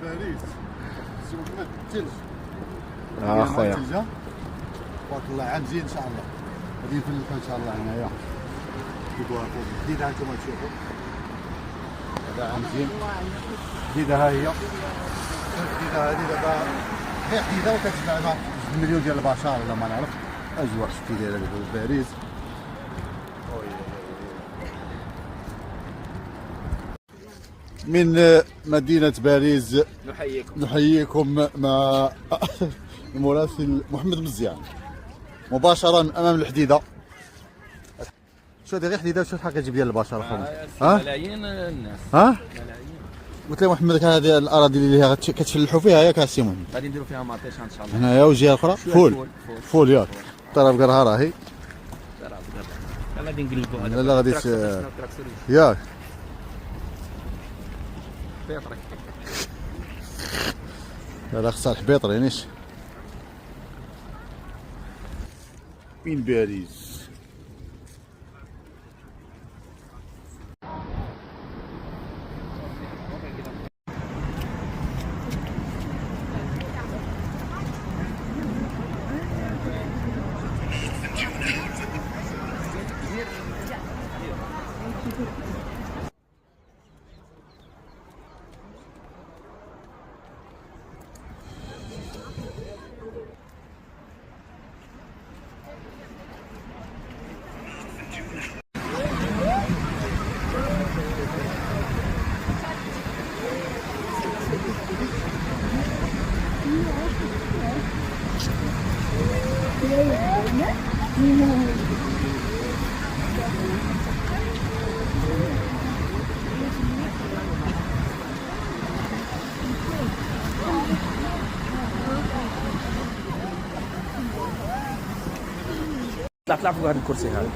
باريس سي محمد الثلج اخويا تبارك الله عام مزيان ان شاء الله غادي نفلحوا ان شاء الله هنايا كيبغوا جديده هانتوما تشوفوا هذا عام مزيان جديده ها هي جديده هذه دابا غير جديده وكتجمع مع 2 مليون ديال البشر ولا ما نعرف اجواء شفتي دايره باريس من مدينة باريس نحييكم مع المراسل محمد مزيان مباشرة أمام الحديدة. شو هذه غير حديدة وشو شحال كتجيب ديال البشر ها؟ ملايين الناس ها؟ قلت لي محمد هذه الأراضي اللي كتفلحوا فيها ياك السي محمد؟ غادي نديروا فيها مطيشه ان شاء الله. هنايا والجهة الأخرى فول ياك طرف قرها راهي غادي نقلبوا هذا لا غادي ياك لا خصها الحبيط رينيش من باريس. طلع فوق هذا الكرسي هذا.